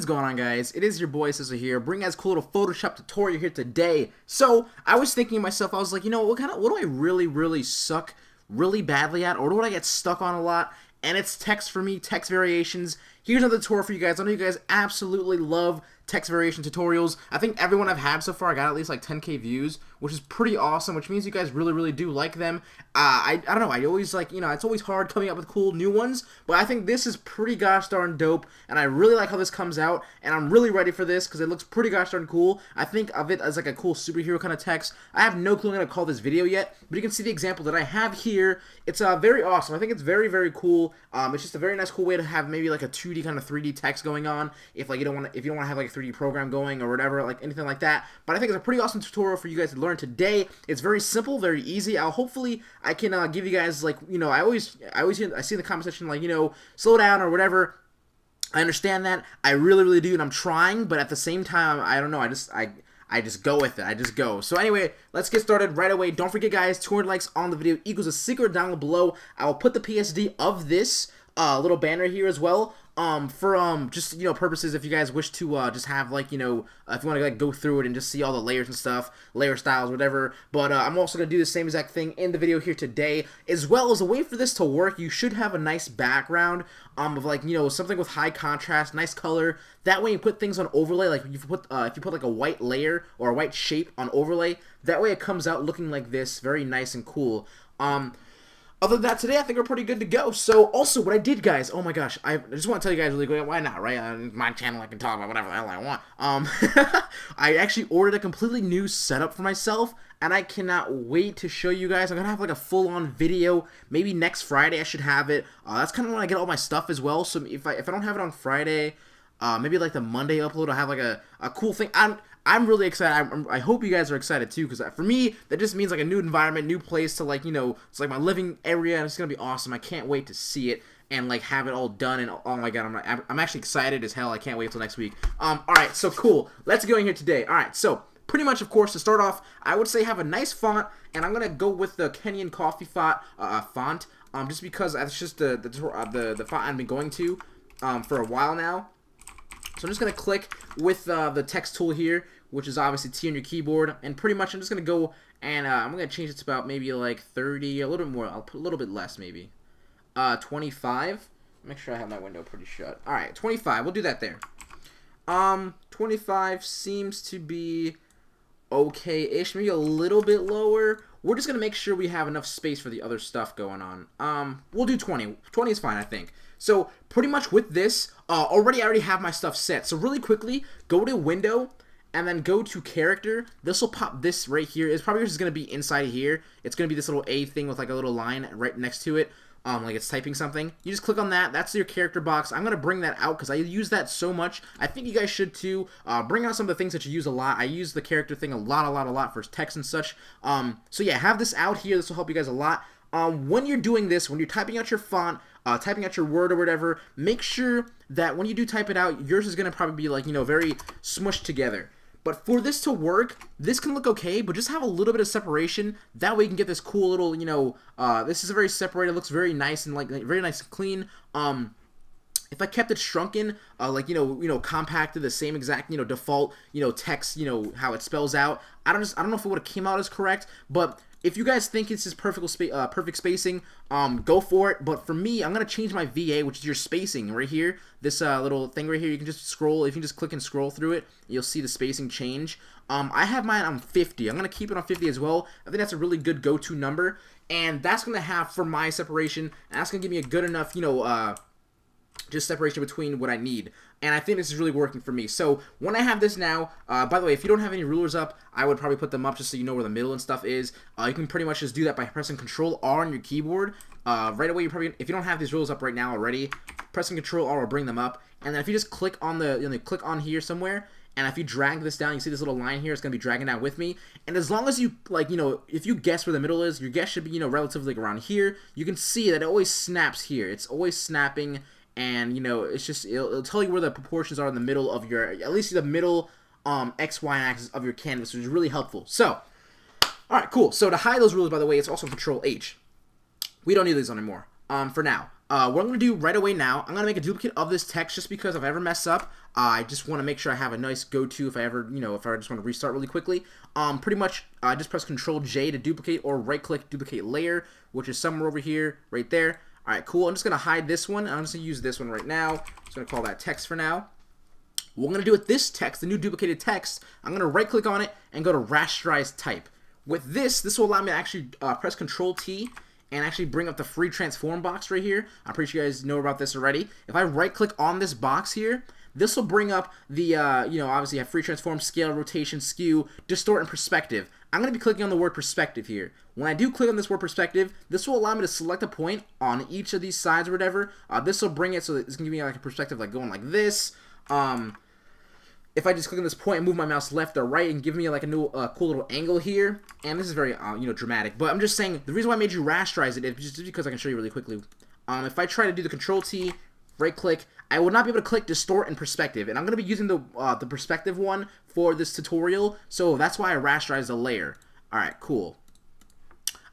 going on, guys? It is your boy Sizzle here, bringing us a cool little Photoshop tutorial here today. So, I was thinking to myself, I was like, you know, what do I really suck really badly at, or what do I get stuck on a lot? And it's text for me, text variations. Here's another tutorial for you guys. I know you guys absolutely love text variation tutorials. I think everyone I've had so far, I got at least like 10k views, which is pretty awesome, which means you guys really do like them. I don't know, I always like, you know, it's always hard coming up with cool new ones, but I think this is pretty gosh darn dope, and I really like how this comes out, and I'm really ready for this because it looks pretty gosh darn cool. I think of it as like a cool superhero kind of text. I have no clue what I'm going to call this video yet, but you can see the example that I have here. It's very awesome. I think it's very cool. It's just a very nice cool way to have maybe like a 2D kind of 3D text going on if like you don't want to have like a 3D program going or whatever, like anything like that. But I think it's a pretty awesome tutorial for you guys to learn today. It's very simple, very easy. Hopefully I can give you guys, like, you know, I see in the comment section, like, you know, slow down or whatever. I understand that. I really do, and I'm trying, but at the same time, I don't know, I just go with it. I just go. So anyway, let's get started right away. Don't forget, guys, 200 likes on the video equals a secret download below. I will put the PSD of this little banner here as well. For just, you know, purposes if you guys wish to just have, like, you know, if you want to like go through it and just see all the layers and stuff, layer styles, whatever. But I'm also gonna do the same exact thing in the video here today, as well as a way for this to work. You should have a nice background of, like, you know, something with high contrast, nice color. That way you put things on overlay, like if you put like a white layer or a white shape on overlay, that way it comes out looking like this, very nice and cool. Other than that, today I think we're pretty good to go. So, also, what I did, guys, oh my gosh, I just want to tell you guys really quick, why not, right? My channel, I can talk about whatever the hell I want. I actually ordered a completely new setup for myself, and I cannot wait to show you guys. I'm going to have like a full-on video. Maybe next Friday I should have it. That's kind of when I get all my stuff as well. So, if I don't have it on Friday, maybe like the Monday upload, I'll have like a cool thing. I'm really excited. I hope you guys are excited too, because for me, that just means like a new environment, new place to, like, you know, it's like my living area, and it's gonna be awesome. I can't wait to see it and like have it all done. And oh my god, I'm actually excited as hell. I can't wait till next week. All right, so cool. Let's go in here today. All right, so pretty much, of course, to start off, I would say have a nice font, and I'm gonna go with the Kenyan Coffee font. Just because that's just the font I've been going to for a while now. So I'm just going to click with the text tool here, which is obviously T on your keyboard, and pretty much I'm just going to go and I'm going to change it to about maybe like 30, a little bit more. I'll put a little bit less maybe. 25. Make sure I have my window pretty shut. All right, 25. We'll do that there. 25 seems to be okay-ish, maybe a little bit lower. We're just going to make sure we have enough space for the other stuff going on. We'll do 20. 20 is fine, I think. So, pretty much with this, I already have my stuff set. So, really quickly, go to Window, and then go to Character. This will pop this right here. It's probably just going to be inside here. It's going to be this little A thing with like a little line right next to it. Like it's typing something. You just click on that. That's your character box. I'm going to bring that out because I use that so much. I think you guys should too. Bring out some of the things that you use a lot. I use the character thing a lot for text and such. So yeah, have this out here. This will help you guys a lot. When you're doing this, when you're typing out your font, typing out your word or whatever, make sure that when you do type it out, yours is going to probably be like, you know, very smushed together. But for this to work, this can look okay, but just have a little bit of separation. That way you can get this cool little, you know, this is very separated, looks very nice and like very nice and clean. If I kept it shrunken, like, you know, compacted, the same exact, you know, default, you know, text, you know, how it spells out, I don't know if it would have came out as correct, but if you guys think it's just perfect spacing, go for it. But for me, I'm going to change my VA, which is your spacing right here. This little thing right here, you can just scroll. If you just click and scroll through it, you'll see the spacing change. I have mine on 50. I'm going to keep it on 50 as well. I think that's a really good go-to number. And that's going to have, for my separation, and that's going to give me a good enough, you know, just separation between what I need. And I think this is really working for me. So when I have this now, by the way, if you don't have any rulers up, I would probably put them up just so you know where the middle and stuff is. You can pretty much just do that by pressing Control R on your keyboard. Right away, if you don't have these rulers up right now already, pressing Control R will bring them up. And then if you just click on click on here somewhere, and if you drag this down, you see this little line here, it's going to be dragging down with me. And as long as you, like, you know, if you guess where the middle is, your guess should be, you know, relatively like around here. You can see that it always snaps here. It's always snapping. And, you know, it's just, it'll tell you where the proportions are in the middle of your, at least the middle X, Y axis of your canvas, which is really helpful. So, alright, cool. So to hide those rulers, by the way, it's also Control H. We don't need these anymore, for now. What I'm going to do right away now, I'm going to make a duplicate of this text just because if I ever mess up, I just want to make sure I have a nice go-to if I ever, if I just want to restart really quickly. Pretty much, just press Control J to duplicate or right-click duplicate layer, which is somewhere over here, right there. All right, cool. I'm just going to hide this one. I'm just going to use this one right now. I'm just going to call that text for now. What I'm going to do with this text, the new duplicated text, I'm going to right-click on it and go to Rasterize Type. With this will allow me to actually press Control T and actually bring up the free transform box right here. I'm pretty sure you guys know about this already. If I right-click on this box here, this will bring up the, obviously you have free transform, scale, rotation, skew, distort, and perspective. I'm going to be clicking on the word perspective here. When I do click on this word perspective, this will allow me to select a point on each of these sides or whatever. This will bring it so that it's going to give me like a perspective like going like this. If I just click on this point and move my mouse left or right and give me like a new cool little angle here, and this is very dramatic, but I'm just saying the reason why I made you rasterize it is just because I can show you really quickly. If I try to do the Control T, right click, I will not be able to click distort and perspective, and I'm going to be using the perspective one for this tutorial, so that's why I rasterized the layer. Alright, cool.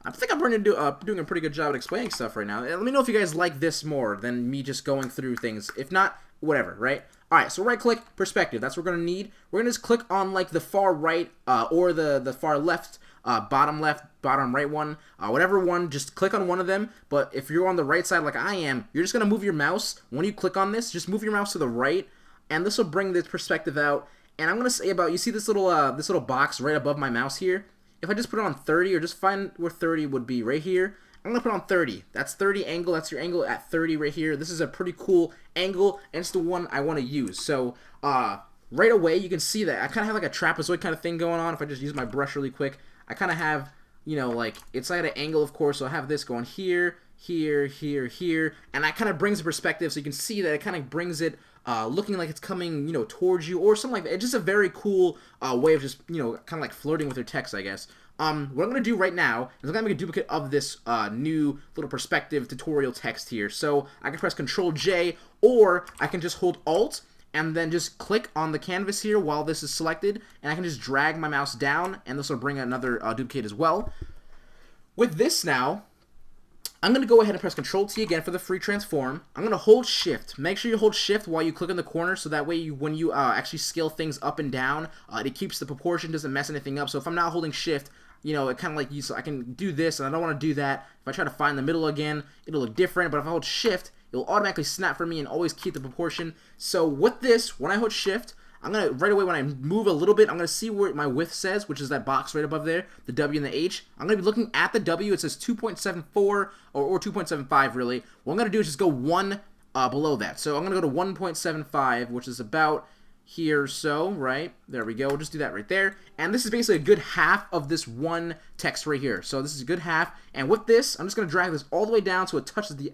I think I'm doing a pretty good job at explaining stuff right now. Let me know if you guys like this more than me just going through things. If not, whatever, right? Alright, so right-click, perspective. That's what we're going to need. We're going to just click on, like, the far right or the far left, bottom left, bottom right one, whatever one. Just click on one of them. But if you're on the right side like I am, you're just going to move your mouse. When you click on this, just move your mouse to the right, and this will bring this perspective out. And I'm going to say about, you see this little box right above my mouse here? If I just put it on 30, or just find where 30 would be right here, I'm going to put on 30. That's 30 angle. That's your angle at 30 right here. This is a pretty cool angle, and it's the one I want to use. So, right away, you can see that I kind of have like a trapezoid kind of thing going on. If I just use my brush really quick, I kind of have, like, it's at an angle, of course, so I have this going here, here, here, here, and that kind of brings the perspective, so you can see that it kind of brings it looking like it's coming, towards you, or something like that. It's just a very cool way of just, kind of like flirting with your text, I guess. What I'm going to do right now is I'm going to make a duplicate of this new little perspective tutorial text here. So I can press Control J, or I can just hold Alt and then just click on the canvas here while this is selected, and I can just drag my mouse down, and this will bring another duplicate as well. With this now, I'm going to go ahead and press Control T again for the free transform. I'm going to hold Shift. Make sure you hold Shift while you click in the corner, so that way when you actually scale things up and down, it keeps the proportion, doesn't mess anything up. So if I'm not holding Shift, it kind of like I can do this, and I don't want to do that. If I try to find the middle again, it'll look different, but if I hold Shift, it'll automatically snap for me and always keep the proportion. So with this, when I hold Shift, I'm going to, right away when I move a little bit, I'm going to see where my width says, which is that box right above there, the W and the H. I'm going to be looking at the W. It says 2.74 or 2.75 really. What I'm going to do is just go one below that. So I'm going to go to 1.75, which is about here, so, right? There we go. We'll just do that right there. And this is basically a good half of this one text right here. So this is a good half. And with this, I'm just going to drag this all the way down so it touches the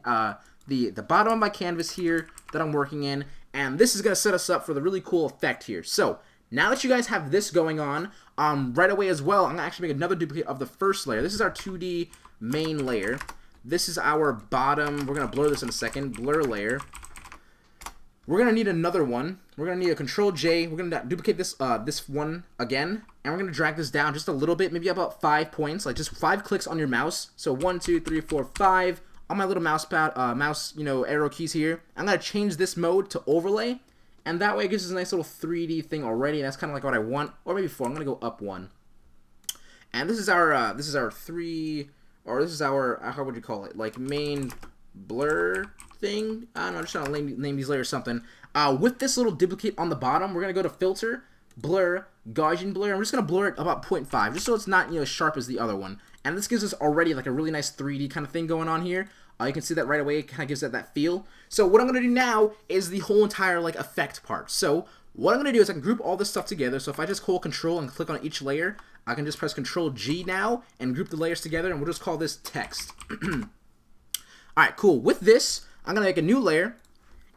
bottom of my canvas here that I'm working in. And this is going to set us up for the really cool effect here. So now that you guys have this going on, right away as well, I'm going to actually make another duplicate of the first layer. This is our 2D main layer. This is our bottom. We're going to blur this in a second. Blur layer. We're going to need another one. We're going to need a Control J. We're going to duplicate this this one again. And we're going to drag this down just a little bit, maybe about 5 points, like just 5 clicks on your mouse. So 1, 2, 3, 4, 5. On my little mouse pad, arrow keys here. I'm going to change this mode to overlay. And that way it gives us a nice little 3D thing already. That's kind of like what I want. Or maybe 4. I'm going to go up 1. And this is our how would you call it? Like main blur thing. I don't know, I'm just trying to name these layers something. With this little duplicate on the bottom, we're gonna go to Filter, Blur, Gaussian Blur. I'm just gonna blur it about 0.5, just so it's not as sharp as the other one. And this gives us already like a really nice 3D kind of thing going on here. You can see that right away. It kind of gives that feel. So what I'm gonna do now is the whole entire like effect part. So what I'm gonna do is I can group all this stuff together. So if I just hold Control and click on each layer, I can just press Control G now and group the layers together, and we'll just call this text. Alright, cool. With this, I'm going to make a new layer,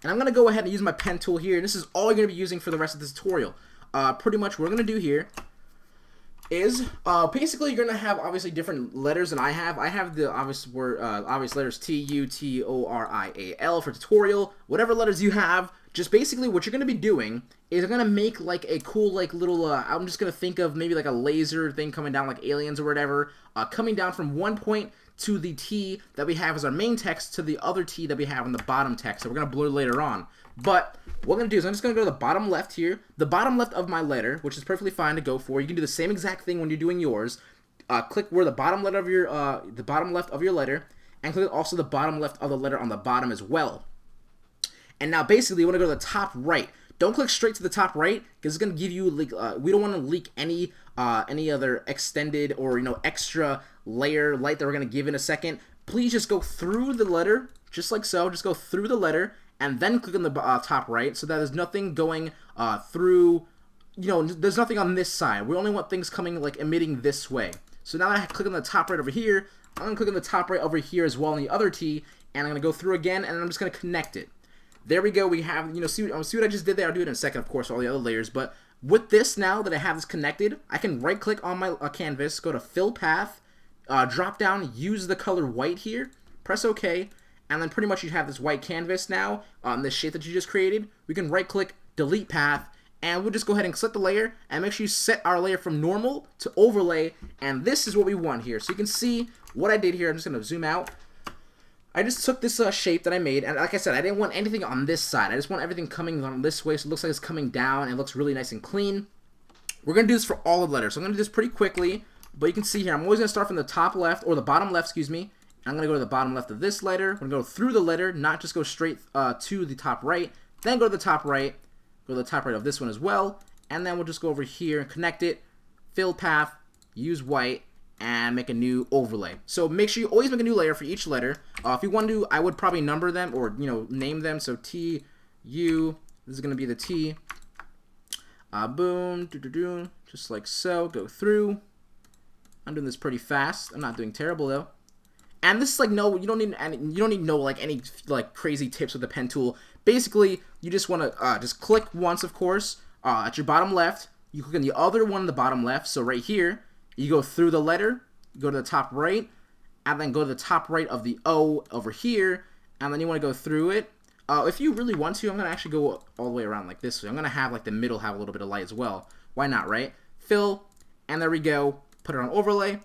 and I'm going to go ahead and use my pen tool here, and this is all you're going to be using for the rest of this tutorial. Pretty much what we're going to do here is, basically you're going to have obviously different letters than I have. I have the obvious letters T-U-T-O-R-I-A-L for tutorial. Whatever letters you have, just basically what you're going to be doing is you're going to make like a cool like little, I'm just going to think of maybe like a laser thing coming down like aliens or whatever, coming down from one point to the T that we have as our main text to the other T that we have on the bottom text. So we're going to blur later on. But what I'm going to do is I'm just going to go to the bottom left here, the bottom left of my letter, which is perfectly fine to go for. You can do the same exact thing when you're doing yours. Click where the bottom letter of your, the bottom left of your letter, and click also the bottom left of the letter on the bottom as well. And now basically you want to go to the top right. Don't click straight to the top right because it's going to give you like, we don't want to leak any other extended or extra layer light that we're going to give in a second. Please just go through the letter just like so. Just go through the letter and then click on the top right so that there's nothing going through, there's nothing on this side. We only want things coming like emitting this way. So now that I click on the top right over here, I'm going to click on the top right over here as well on the other T, and I'm going to go through again, and I'm just going to connect it. There we go. We have, see what I just did there? I'll do it in a second, of course, for all the other layers. But with this, now that I have this connected, I can right-click on my canvas, go to Fill Path, drop down, use the color white here, press OK, and then pretty much you have this white canvas now on this shape that you just created. We can right-click, Delete Path, and we'll just go ahead and select the layer, and make sure you set our layer from normal to overlay, and this is what we want here. So you can see what I did here. I'm just going to zoom out. I just took this shape that I made, and like I said, I didn't want anything on this side. I just want everything coming on this way, so it looks like it's coming down, and it looks really nice and clean. We're going to do this for all the letters, so I'm going to do this pretty quickly, but you can see here, I'm always going to start from the top left, or the bottom left, excuse me. I'm going to go to the bottom left of this letter. I'm going to go through the letter, not just go straight to the top right, then go to the top right, go to the top right of this one as well, and then we'll just go over here and connect it, fill path, use white, and make a new overlay. So make sure you always make a new layer for each letter. If you want to, I would probably number them or name them. So T, U, this is going to be the T. Boom, just like so. Go through. I'm doing this pretty fast. I'm not doing terrible though. And this is like you don't need any like crazy tips with the pen tool. Basically, you just want to just click once, of course, at your bottom left. You click on the other one on the bottom left. So right here. You go through the letter, go to the top right, and then go to the top right of the O over here, and then you want to go through it. If you really want to, I'm going to actually go all the way around like this. I'm going to have like the middle have a little bit of light as well. Why not, right? Fill, and there we go. Put it on overlay.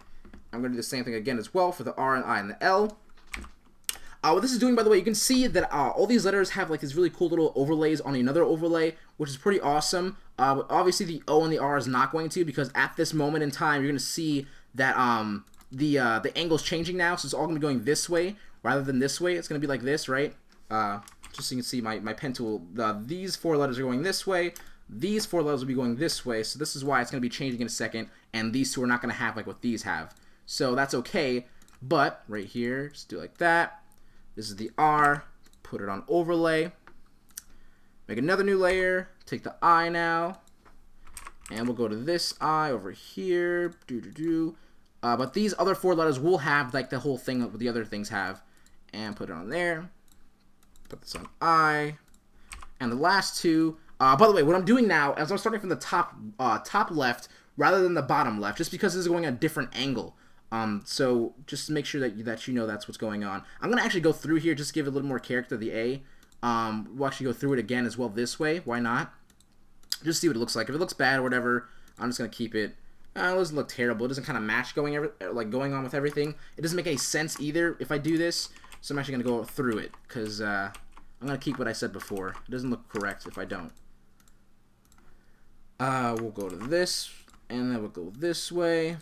I'm going to do the same thing again as well for the R and I and the L. What this is doing, by the way, you can see that all these letters have like these really cool little overlays on another overlay, which is pretty awesome. But obviously the O and the R is not going to, because at this moment in time, you're going to see that the angle's changing now, so it's all going to be going this way rather than this way. It's going to be like this, right? Just so you can see my pen tool, these four letters are going this way. These four letters will be going this way, so this is why it's going to be changing in a second, and these two are not going to have like what these have. So that's okay, but right here, just do like that. This is the R, put it on overlay, make another new layer, take the I now, and we'll go to this I over here, but these other four letters will have like the whole thing that the other things have, and put it on there, put this on I, and the last two, by the way, what I'm doing now is I'm starting from the top left rather than the bottom left, just because this is going at a different angle. So just make sure that you know that's what's going on. I'm gonna actually go through here just to give it a little more character to the A. We'll actually go through it again as well this way. Why not? Just see what it looks like. If it looks bad or whatever, I'm just gonna keep it. It doesn't look terrible. It doesn't kind of match going on with everything. It doesn't make any sense either if I do this. So I'm actually gonna go through it because I'm gonna keep what I said before. It doesn't look correct if I don't. We'll go to this, and then we'll go this way.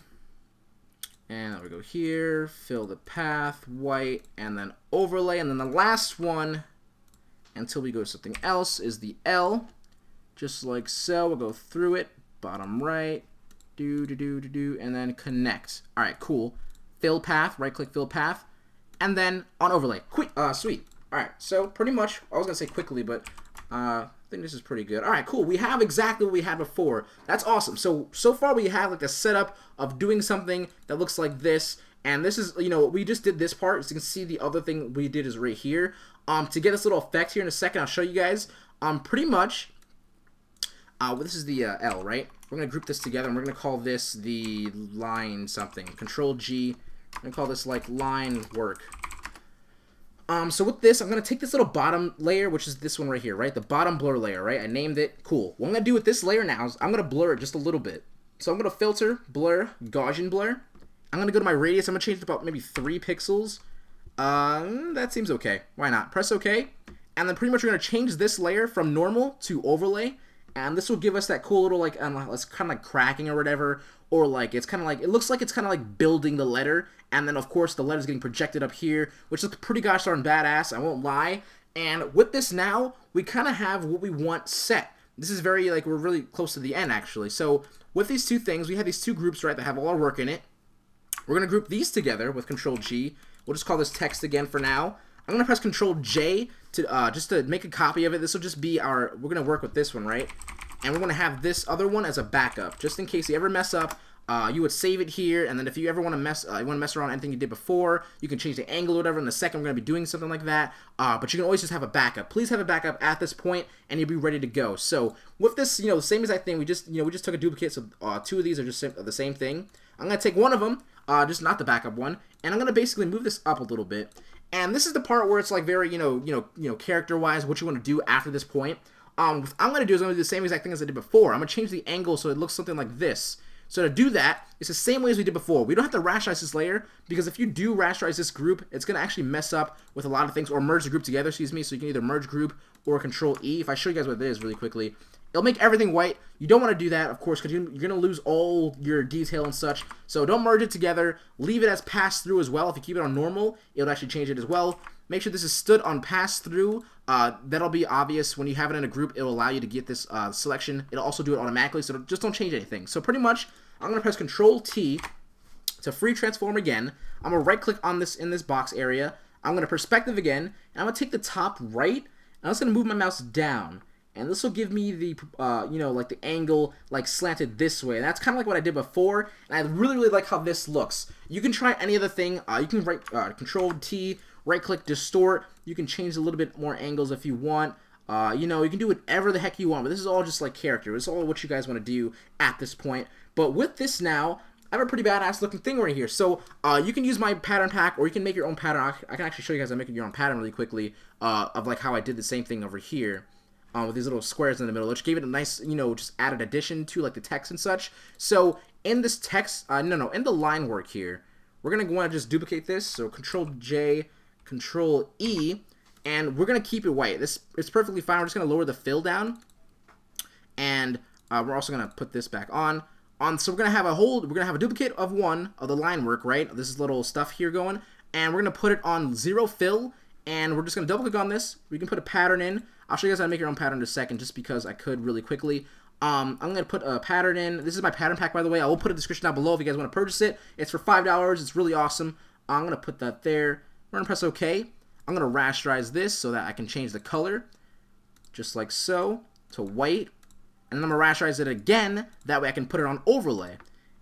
And then we go here, fill the path, white, and then overlay. And then the last one, until we go to something else, is the L. Just like so. We'll go through it, bottom right, and then connect. All right, cool. Fill path, right-click, fill path, and then on overlay. Sweet. All right, so pretty much, I was going to say quickly, but I think this is pretty good. All right, cool. We have exactly what we had before. That's awesome. So far we have like the setup of doing something that looks like this. And this is, we just did this part. So you can see the other thing we did is right here. To get this little effect here in a second, I'll show you guys. Pretty much, this is the L, right? We're going to group this together, and we're going to call this the line something. Control G. I'm going to call this like line work. So with this, I'm going to take this little bottom layer, which is this one right here, right? The bottom blur layer, right? I named it. Cool. What I'm going to do with this layer now is I'm going to blur it just a little bit. So I'm going to filter, blur, Gaussian blur. I'm going to go to my radius. I'm going to change it to about maybe 3 pixels. That seems okay. Why not? Press OK. And then pretty much we're going to change this layer from normal to overlay. And this will give us that cool little, like, I don't know, it's kind of like cracking or whatever. Or like, it's kind of like, it looks like it's kind of like building the letter. And then, of course, the letter's getting projected up here, which looks pretty gosh darn badass, I won't lie. And with this now, we kind of have what we want set. This is very, like, we're really close to the end, actually. So with these two things, we have these two groups, right, that have all our work in it. We're going to group these together with Control-G. We'll just call this text again for now. I'm going to press Control-J to just to make a copy of it. This will just be our, we're going to work with this one, right? And we're going to have this other one as a backup, just in case you ever mess up. You would save it here, and then if you ever want to mess around anything you did before, you can change the angle or whatever. In a second, we're going to be doing something like that. But you can always just have a backup. Please have a backup at this point, and you'll be ready to go. So with this, the same exact thing. We just took a duplicate. So 2 of these are just the same thing. I'm going to take one of them, just not the backup one, and I'm going to basically move this up a little bit. And this is the part where it's like very character-wise what you want to do after this point. What I'm going to do is I'm going to do the same exact thing as I did before. I'm going to change the angle so it looks something like this. So to do that, it's the same way as we did before. We don't have to rasterize this layer, because if you do rasterize this group, it's going to actually mess up with a lot of things, or merge the group together, excuse me. So you can either merge group or Control-E. If I show you guys what it is really quickly, it'll make everything white. You don't want to do that, of course, because you're going to lose all your detail and such. So don't merge it together. Leave it as pass-through as well. If you keep it on normal, it'll actually change it as well. Make sure this is stood on pass-through. That'll be obvious. When you have it in a group, it'll allow you to get this selection. It'll also do it automatically, so just don't change anything. So pretty much, I'm going to press Control-T to free transform again. I'm going to right-click on this in this box area. I'm going to perspective again, and I'm going to take the top right, and I'm just going to move my mouse down. And this will give me the, like the angle, like slanted this way. And that's kind of like what I did before, and I really, really like how this looks. You can try any other thing. You can Control-T, right-click, distort. You can change a little bit more angles if you want. You can do whatever the heck you want, but this is all just like character. It's all what you guys want to do at this point. But with this now, I have a pretty badass looking thing right here. So you can use my pattern pack, or you can make your own pattern. I can actually show you guys how to make your own pattern really quickly of like how I did the same thing over here with these little squares in the middle, which gave it a nice, just added addition to like the text and such. So in this text, in the line work here, we're going to want to just duplicate this. So Control-J, Control-E, and we're going to keep it white. It's perfectly fine. We're just going to lower the fill down, and we're also going to put this back on. So we're gonna have a duplicate of one of the line work, right? This is little stuff here going, and we're gonna put it on 0 fill, and we're just gonna double click on this. We can put a pattern in. I'll show you guys how to make your own pattern in a second, just because I could really quickly. I'm gonna put a pattern in. This is my pattern pack, by the way. I will put a description down below if you guys want to purchase it. It's for $5. It's really awesome. I'm gonna put that there. We're gonna press OK. I'm gonna rasterize this so that I can change the color, just like so, to white. And then I'm going to rasterize it again, that way I can put it on overlay.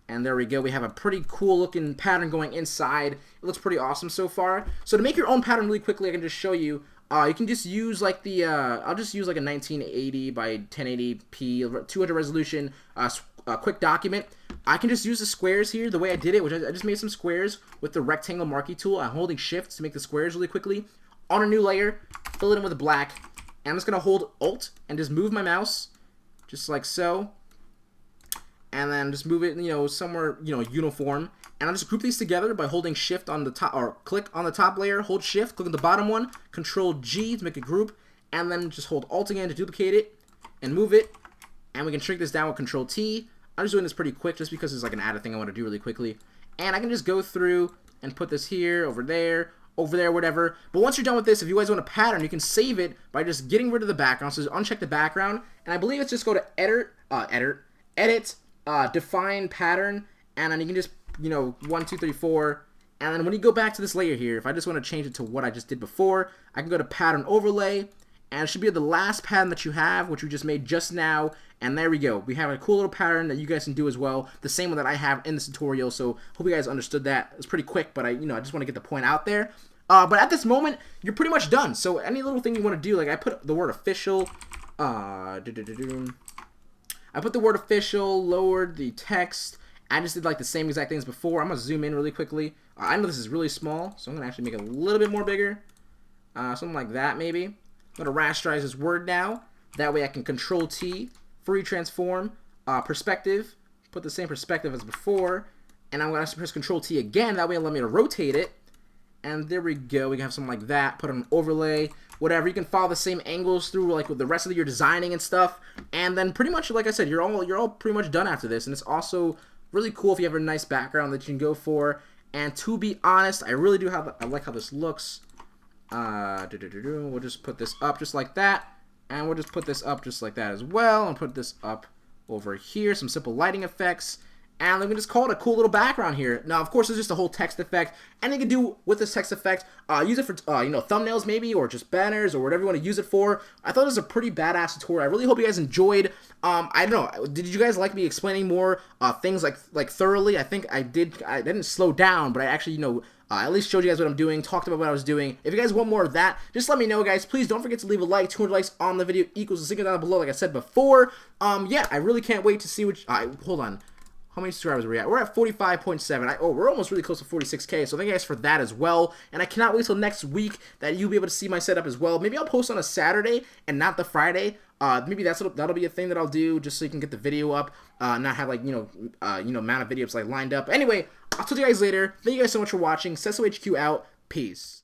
And there we go, we have a pretty cool looking pattern going inside. It looks pretty awesome so far. So to make your own pattern really quickly, I can just show you. You can just use like the, I'll just use like a 1980 by 1080p, 200 resolution, quick document. I can just use the squares here, the way I did it, which I just made some squares with the rectangle marquee tool. I'm holding shift to make the squares really quickly. On a new layer, fill it in with black. And I'm just going to hold Alt and just move my mouse. Just like so, and then just move it, somewhere, uniform. And I'll just group these together by holding Shift on the top, or click on the top layer, hold Shift, click on the bottom one, Control-G to make a group, and then just hold Alt again to duplicate it, and move it. And we can shrink this down with Control-T. I'm just doing this pretty quick, just because it's like an added thing I want to do really quickly. And I can just go through and put this here, over there, whatever. But once you're done with this, if you guys want a pattern, you can save it by just getting rid of the background. So just uncheck the background, and I believe it's just go to edit, define pattern, and then you can just 1, 2, 3, 4. And then when you go back to this layer here, if I just want to change it to what I just did before, I can go to pattern overlay, and it should be the last pattern that you have, which we just made just now. And there we go. We have a cool little pattern that you guys can do as well. The same one that I have in this tutorial. So hope you guys understood that. It's pretty quick, but I just want to get the point out there. But at this moment, you're pretty much done. So any little thing you want to do, like I put the word official. I put the word official, lowered the text. I just did like the same exact things before. I'm going to zoom in really quickly. I know this is really small, so I'm going to actually make it a little bit more bigger. something like that maybe. I'm going to rasterize this word now. That way I can Control T, free transform, perspective, put the same perspective as before, and I'm going to press Control T again. That way it'll let me to rotate it. And there we go. We can have something like that. Put an overlay, whatever. You can follow the same angles through like with the rest of your designing and stuff. And then pretty much, like I said, you're all pretty much done after this. And it's also really cool if you have a nice background that you can go for. And to be honest, I really do have. I like how this looks. We'll just put this up just like that, and we'll just put this up just like that as well, and put this up over here. Some simple lighting effects. And let me just call it a cool little background here. Now, of course, it's just a whole text effect. And you can do with this text effect, use it for, thumbnails maybe, or just banners, or whatever you want to use it for. I thought it was a pretty badass tutorial. I really hope you guys enjoyed. I don't know. Did you guys like me explaining more things like thoroughly? I think I did. I didn't slow down, but I actually, at least showed you guys what I'm doing, talked about what I was doing. If you guys want more of that, just let me know, guys. Please don't forget to leave a like. 200 likes on the video equals the signal down below, like I said before. Yeah, I really can't wait to see what. Hold on. How many subscribers are we at? We're at 45.7. We're almost really close to 46K, so thank you guys for that as well. And I cannot wait till next week that you'll be able to see my setup as well. Maybe I'll post on a Saturday and not the Friday. Maybe that'll be a thing that I'll do just so you can get the video up, not have like amount of videos like lined up. Anyway, I'll talk to you guys later. Thank you guys so much for watching. CESO HQ out. Peace.